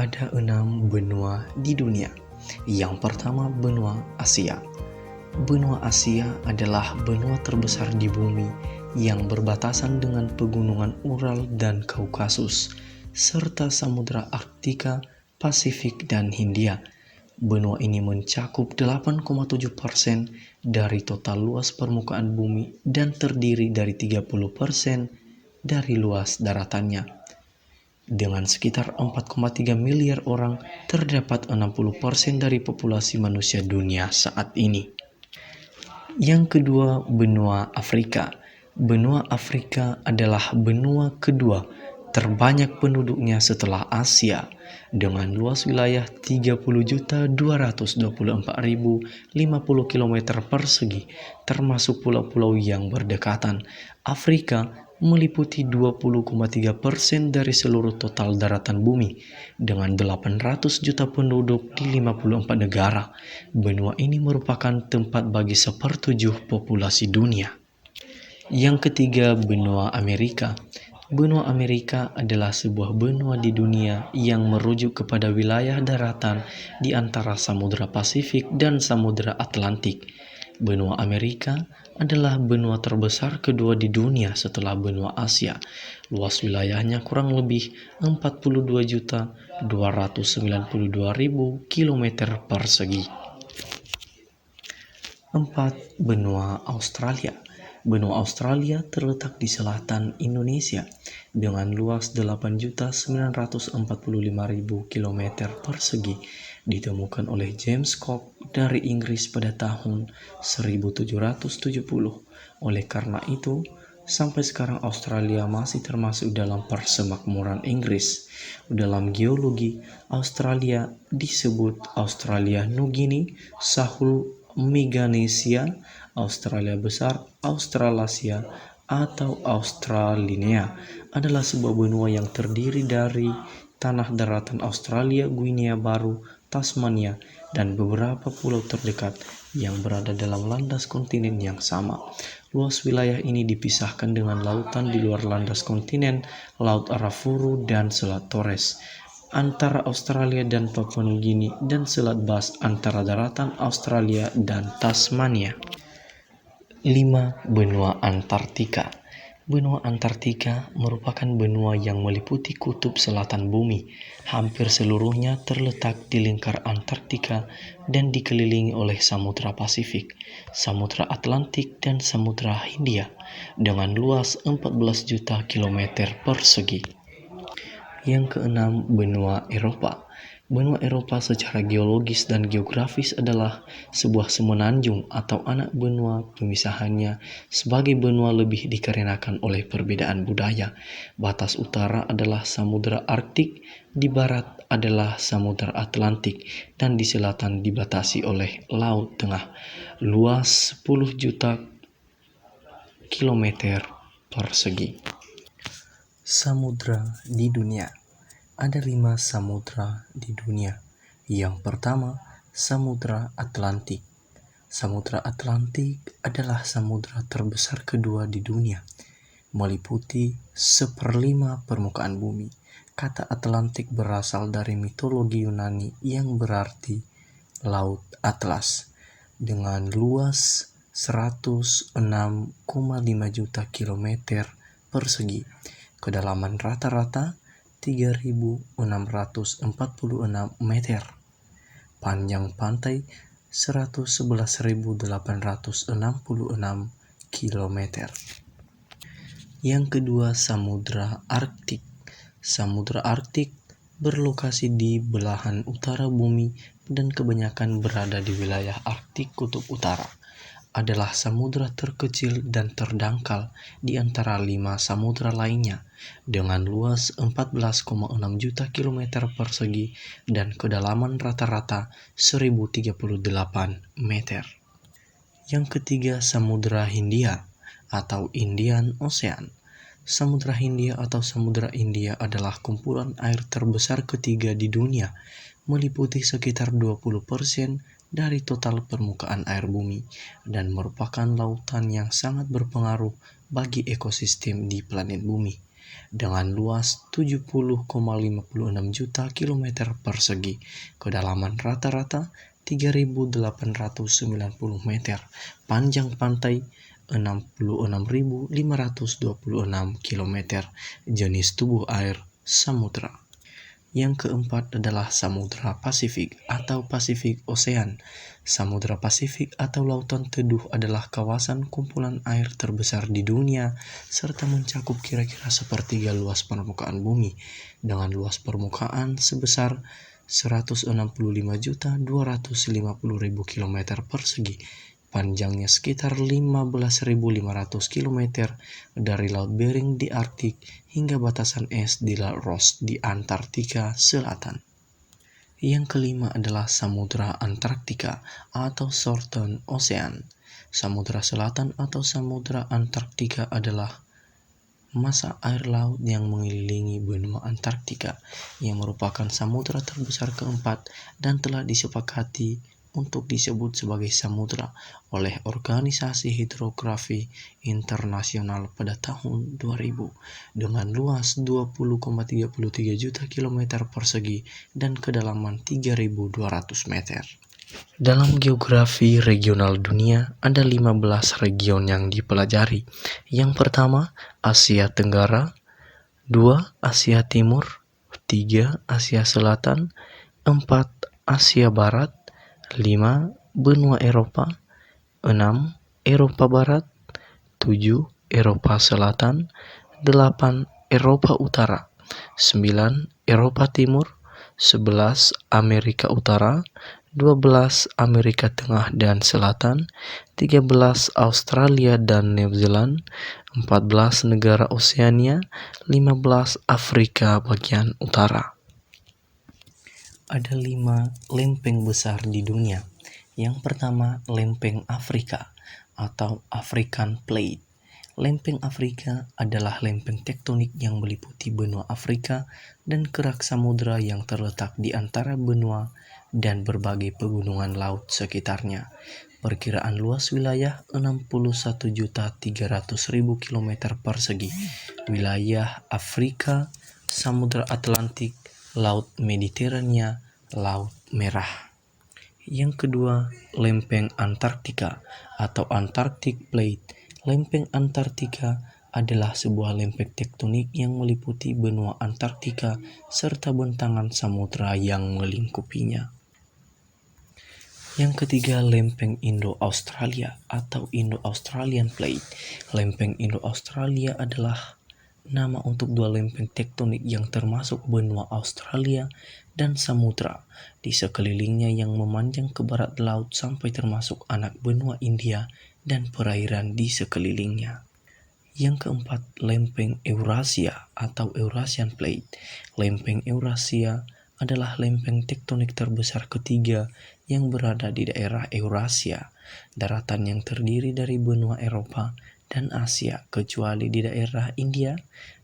Ada 6 benua di dunia. Yang pertama, benua Asia. Benua Asia adalah benua terbesar di bumi yang berbatasan dengan pegunungan Ural dan Kaukasus, serta Samudra Arktika, Pasifik, dan Hindia. Benua ini mencakup 8,7% dari total luas permukaan bumi dan terdiri dari 30% dari luas daratannya. Dengan sekitar 4,3 miliar orang, terdapat 60% dari populasi manusia dunia saat ini. Yang kedua, benua Afrika. Benua Afrika adalah benua kedua terbanyak penduduknya setelah Asia, dengan luas wilayah 30.224.050 km persegi, termasuk pulau-pulau yang berdekatan. Afrika meliputi 20,3% dari seluruh total daratan bumi, dengan 800 juta penduduk di 54 negara. Benua ini merupakan tempat bagi 1/7 populasi dunia. Yang ketiga, benua Amerika. Benua Amerika adalah sebuah benua di dunia yang merujuk kepada wilayah daratan di antara Samudra Pasifik dan Samudra Atlantik. Benua Amerika adalah benua terbesar kedua di dunia setelah benua Asia. Luas wilayahnya kurang lebih 42.292.000 km persegi. 4. Benua Australia. Benua Australia terletak di selatan Indonesia dengan luas 8.945.000 km persegi. Ditemukan oleh James Cook dari Inggris pada tahun 1770. Oleh karena itu, sampai sekarang Australia masih termasuk dalam persemakmuran Inggris. Dalam geologi, Australia disebut Australia Nugini, Sahul Meganesia, Australia Besar, Australasia, atau Australinea adalah sebuah benua yang terdiri dari tanah daratan Australia, Guinea Baru, Tasmania, dan beberapa pulau terdekat yang berada dalam landas kontinen yang sama. Luas wilayah ini dipisahkan dengan lautan di luar landas kontinen, Laut Arafuru dan Selat Torres antara Australia dan Papua Nugini, dan Selat Bass antara daratan Australia dan Tasmania. 5. Benua Antartika. Benua Antartika merupakan benua yang meliputi kutub selatan bumi. Hampir seluruhnya terletak di lingkar Antartika dan dikelilingi oleh Samudra Pasifik, Samudra Atlantik, dan Samudra Hindia dengan luas 14 juta kilometer persegi. Yang keenam, benua Eropa. Benua Eropa secara geologis dan geografis adalah sebuah semenanjung atau anak benua. Pemisahannya sebagai benua lebih dikarenakan oleh perbedaan budaya. Batas utara adalah Samudra Arktik, di barat adalah Samudra Atlantik, dan di selatan dibatasi oleh Laut Tengah. Luas 10 juta kilometer persegi. Samudra di dunia. Ada 5 samudra di dunia. Yang pertama, Samudra Atlantik. Samudra Atlantik adalah samudra terbesar kedua di dunia, meliputi 1/5 permukaan bumi. Kata Atlantik berasal dari mitologi Yunani yang berarti Laut Atlas, dengan luas 106,5 juta kilometer persegi. Kedalaman rata-rata 3.646 meter. Panjang pantai 111.866 km. Yang kedua, Samudra Arktik. Samudra Arktik berlokasi di belahan utara bumi dan kebanyakan berada di wilayah Arktik Kutub Utara. Adalah samudra terkecil dan terdangkal di antara 5 samudra lainnya, dengan luas 14,6 juta kilometer persegi dan kedalaman rata-rata 1.038 meter. Yang ketiga, Samudra Hindia atau Indian Ocean. Samudra Hindia atau Samudra India adalah kumpulan air terbesar ketiga di dunia, meliputi sekitar 20% dari total permukaan air bumi, dan merupakan lautan yang sangat berpengaruh bagi ekosistem di planet bumi. dengan luas 70,56 juta kilometer persegi, kedalaman rata-rata 3.890 meter, panjang pantai 66.526 kilometer, jenis tubuh air samudra. Yang keempat adalah Samudra Pasifik atau Pasifik Ocean. Samudra Pasifik atau Lautan Teduh adalah kawasan kumpulan air terbesar di dunia serta mencakup kira-kira sepertiga luas permukaan bumi dengan luas permukaan sebesar 165.250.000 km persegi. Panjangnya sekitar 15.500 km dari Laut Bering di Arktik hingga batasan es di Laut Ross di Antartika Selatan. Yang kelima adalah Samudra Antarktika atau Southern Ocean. Samudra Selatan atau Samudra Antarktika adalah masa air laut yang mengelilingi benua Antarktika yang merupakan samudra terbesar keempat dan telah disepakati untuk disebut sebagai samudra oleh Organisasi Hidrografi Internasional pada tahun 2000 dengan luas 20,33 juta kilometer persegi dan kedalaman 3.200 meter. Dalam geografi regional dunia, ada 15 region yang dipelajari. Yang pertama, Asia Tenggara, 2. Asia Timur, 3. Asia Selatan, 4. Asia Barat, 5. Benua Eropa, 6. Eropa Barat, 7. Eropa Selatan, 8. Eropa Utara, 9. Eropa Timur, 11. Amerika Utara, 12. Amerika Tengah dan Selatan, 13. Australia dan New Zealand, 14. Negara Oseania, 15. Afrika bagian utara. Ada 5 lempeng besar di dunia. Yang pertama, lempeng Afrika atau African Plate. Lempeng Afrika adalah lempeng tektonik yang meliputi benua Afrika dan kerak samudra yang terletak di antara benua dan berbagai pegunungan laut sekitarnya. Perkiraan luas wilayah 61.300.000 km persegi. Wilayah Afrika, Samudra Atlantik, Laut Mediterania, Laut Merah. Yang kedua, lempeng Antarktika atau Antarctic Plate. Lempeng Antarktika adalah sebuah lempeng tektonik yang meliputi benua Antarktika serta bentangan samudra yang melingkupinya. Yang ketiga, lempeng Indo-Australia atau Indo-Australian Plate. Lempeng Indo-Australia adalah nama untuk 2 lempeng tektonik yang termasuk benua Australia dan samudra di sekelilingnya yang memanjang ke barat laut sampai termasuk anak benua India dan perairan di sekelilingnya. Yang keempat, lempeng Eurasia atau Eurasian Plate. Lempeng Eurasia adalah lempeng tektonik terbesar ketiga yang berada di daerah Eurasia, daratan yang terdiri dari benua Eropa dan Asia kecuali di daerah India,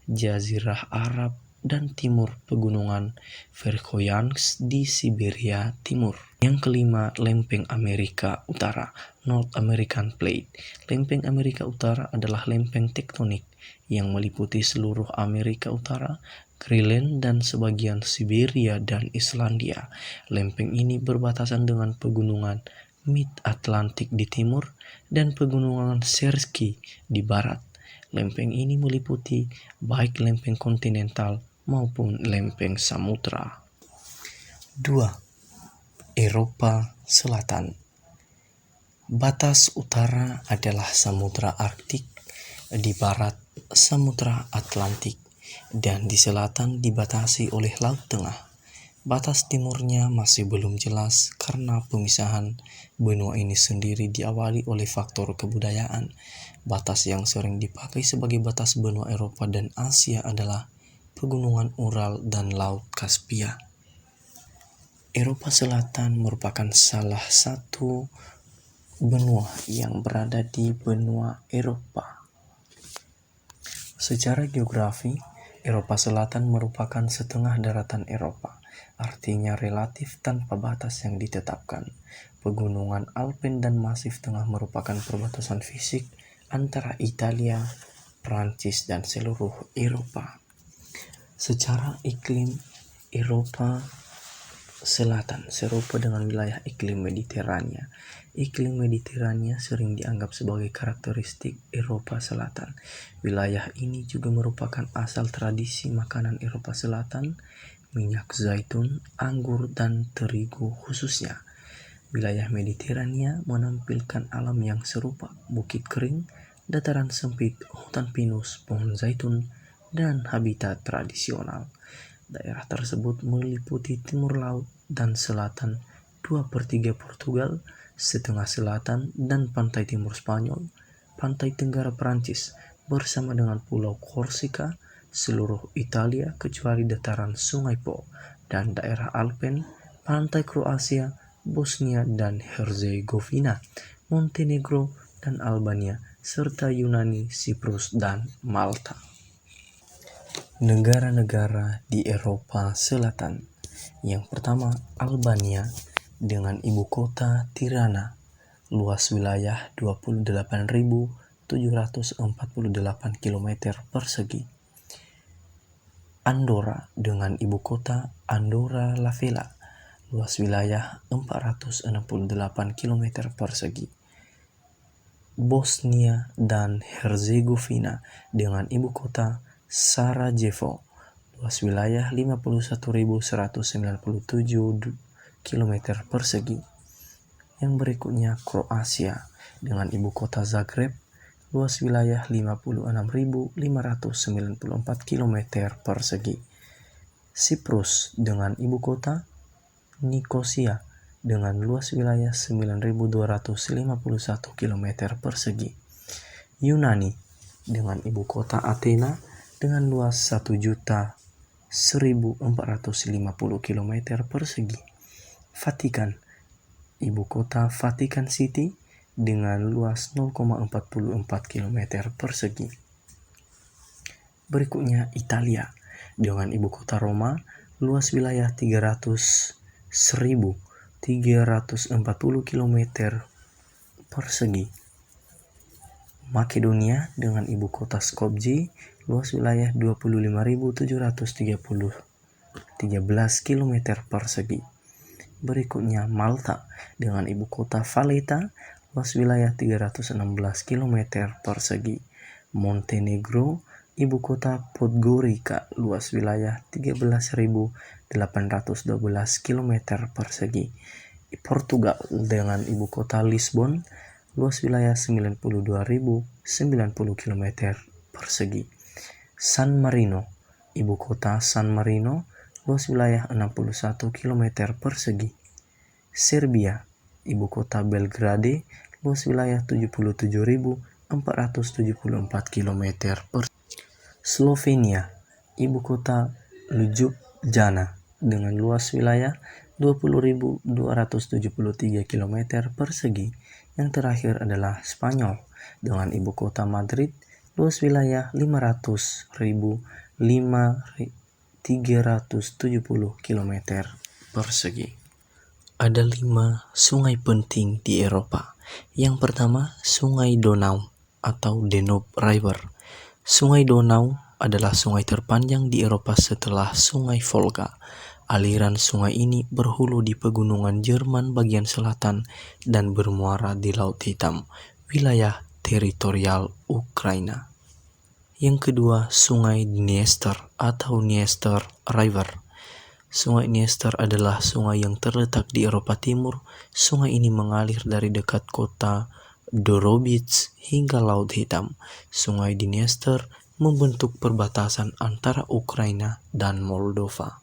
Jazirah Arab, dan timur pegunungan Verkhoyansk di Siberia Timur. Yang kelima, lempeng Amerika Utara, North American Plate. Lempeng Amerika Utara adalah lempeng tektonik yang meliputi seluruh Amerika Utara, Greenland, dan sebagian Siberia dan Islandia. Lempeng ini berbatasan dengan pegunungan Mid-Atlantik di timur dan pegunungan Sierski di barat. Lempeng ini meliputi baik lempeng kontinental maupun lempeng samudra. 2. Eropa Selatan. Batas utara adalah Samudra Arktik, di barat Samudra Atlantik, dan di selatan dibatasi oleh Laut Tengah. Batas timurnya masih belum jelas karena pemisahan benua ini sendiri diawali oleh faktor kebudayaan. Batas yang sering dipakai sebagai batas benua Eropa dan Asia adalah Pegunungan Ural dan Laut Kaspia. Eropa Selatan merupakan salah satu benua yang berada di benua Eropa. Secara geografi, Eropa Selatan merupakan setengah daratan Eropa, artinya relatif tanpa batas yang ditetapkan. Pegunungan Alpen dan Masif Tengah merupakan perbatasan fisik antara Italia, Prancis, dan seluruh Eropa. Secara iklim, Eropa Selatan serupa dengan wilayah iklim Mediterania. Iklim Mediterania sering dianggap sebagai karakteristik Eropa Selatan. Wilayah ini juga merupakan asal tradisi makanan Eropa Selatan, minyak zaitun, anggur, dan terigu khususnya. Wilayah Mediterania menampilkan alam yang serupa, bukit kering, dataran sempit, hutan pinus, pohon zaitun, dan habitat tradisional. Daerah tersebut meliputi timur laut dan selatan 2/3 Portugal, setengah selatan dan pantai timur Spanyol, pantai tenggara Prancis, bersama dengan Pulau Korsika, seluruh Italia kecuali dataran Sungai Po, dan daerah Alpen, pantai Kroasia, Bosnia dan Herzegovina, Montenegro dan Albania, serta Yunani, Siprus, dan Malta. Negara-negara di Eropa Selatan. Yang pertama, Albania dengan ibu kota Tirana, luas wilayah 28.748 km persegi. Andorra dengan ibu kota Andorra la Vella, luas wilayah 468 km persegi. Bosnia dan Herzegovina dengan ibu kota Sarajevo, luas wilayah 51.197 km persegi. Yang berikutnya Kroasia dengan ibu kota Zagreb, luas wilayah 56.594 km persegi. Siprus dengan ibu kota Nikosia dengan luas wilayah 9.251 km persegi. Yunani dengan ibu kota Athena dengan luas 1.1.450 km persegi. Vatikan, ibu kota Vatikan City dengan luas 0,44 km persegi. Berikutnya Italia dengan ibu kota Roma, luas wilayah 300.340 km persegi. Makedonia dengan ibu kota Skopje, luas wilayah 25.713 km persegi. Berikutnya Malta dengan ibu kota Valletta, luas wilayah 316 km persegi. Montenegro, ibu kota Podgorica, luas wilayah 13.812 km persegi. Portugal dengan ibu kota Lisbon, luas wilayah 92.090 km persegi. San Marino, ibu kota San Marino, luas wilayah 61 km persegi. Serbia, ibu kota Belgrade, luas wilayah 77.474 km persegi. Slovenia, ibu kota Ljubljana dengan luas wilayah 20.273 km persegi. Yang terakhir adalah Spanyol dengan ibu kota Madrid, luas wilayah 500.370 km persegi. Ada 5 sungai penting di Eropa. Yang pertama, Sungai Donau atau Danube River. Sungai Donau adalah sungai terpanjang di Eropa setelah Sungai Volga. Aliran sungai ini berhulu di pegunungan Jerman bagian selatan dan bermuara di Laut Hitam, wilayah teritorial Ukraina. Yang kedua, Sungai Dniester atau Dniester River. Sungai Dniester adalah sungai yang terletak di Eropa Timur. Sungai ini mengalir dari dekat kota Dorobits hingga Laut Hitam. Sungai Dniester membentuk perbatasan antara Ukraina dan Moldova.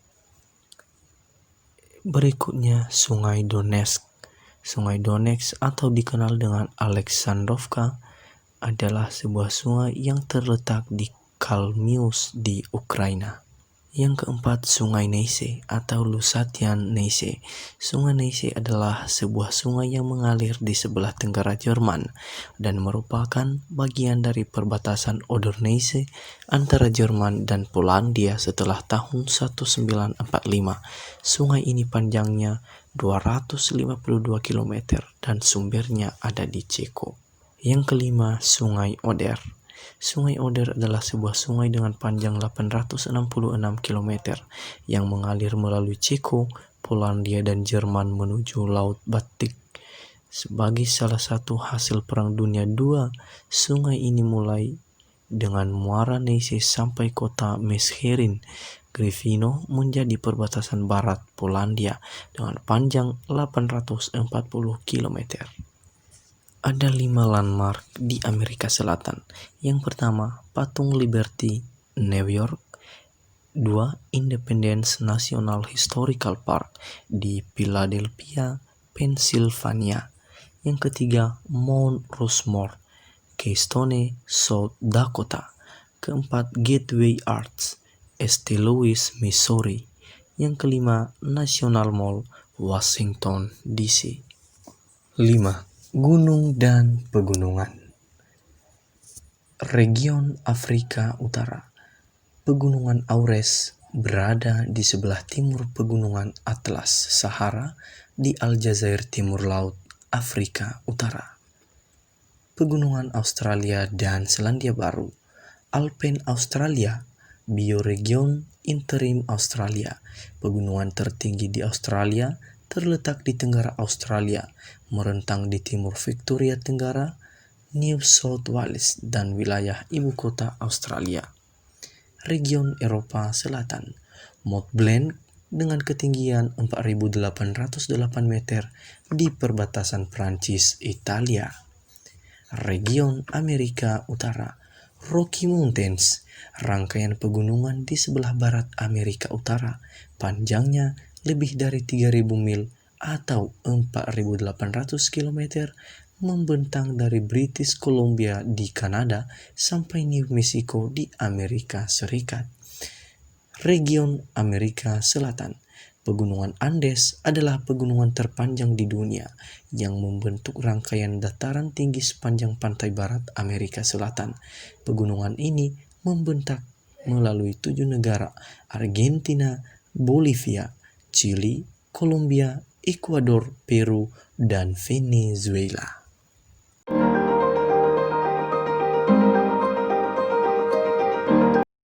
Berikutnya Sungai Donetsk. Sungai Donetsk atau dikenal dengan Aleksandrovka adalah sebuah sungai yang terletak di Kalmius di Ukraina. Yang keempat, Sungai Neisse atau Lusatian Neisse. Sungai Neisse adalah sebuah sungai yang mengalir di sebelah tenggara Jerman dan merupakan bagian dari perbatasan Oder-Neisse antara Jerman dan Polandia setelah tahun 1945. Sungai ini panjangnya 252 km dan sumbernya ada di Ceko. Yang kelima, Sungai Oder. Sungai Oder adalah sebuah sungai dengan panjang 866 km yang mengalir melalui Ceko, Polandia, dan Jerman menuju Laut Baltik. Sebagai salah satu hasil Perang Dunia II, sungai ini mulai dengan muara Neisse sampai kota Mescherin, Gryfino menjadi perbatasan barat Polandia dengan panjang 840 km. Ada 5 landmark di Amerika Selatan. Yang pertama, Patung Liberty, New York. 2. Independence National Historical Park di Philadelphia, Pennsylvania. Yang ketiga, Mount Rushmore, Keystone, South Dakota. Keempat, Gateway Arch, St. Louis, Missouri. Yang kelima, National Mall, Washington, D.C. 5. Gunung dan pegunungan. Region Afrika Utara. Pegunungan Aures berada di sebelah timur Pegunungan Atlas Sahara di Aljazair Timur Laut, Afrika Utara. Pegunungan Australia dan Selandia Baru. Alpen Australia, Bioregion Interim Australia. Pegunungan tertinggi di Australia terletak di Tenggara Australia, merentang di timur Victoria Tenggara, New South Wales, dan wilayah ibu kota Australia. Region Eropa Selatan. Mont Blanc dengan ketinggian 4.808 meter di perbatasan Prancis, Italia. Region Amerika Utara. Rocky Mountains, rangkaian pegunungan di sebelah barat Amerika Utara, panjangnya lebih dari 3.000 mil atau 4.800 km, membentang dari British Columbia di Kanada sampai New Mexico di Amerika Serikat. Region Amerika Selatan. Pegunungan Andes adalah pegunungan terpanjang di dunia yang membentuk rangkaian dataran tinggi sepanjang pantai barat Amerika Selatan. Pegunungan ini membentang melalui 7 negara: Argentina, Bolivia, Chili, Kolombia, Ekuador, Peru, dan Venezuela.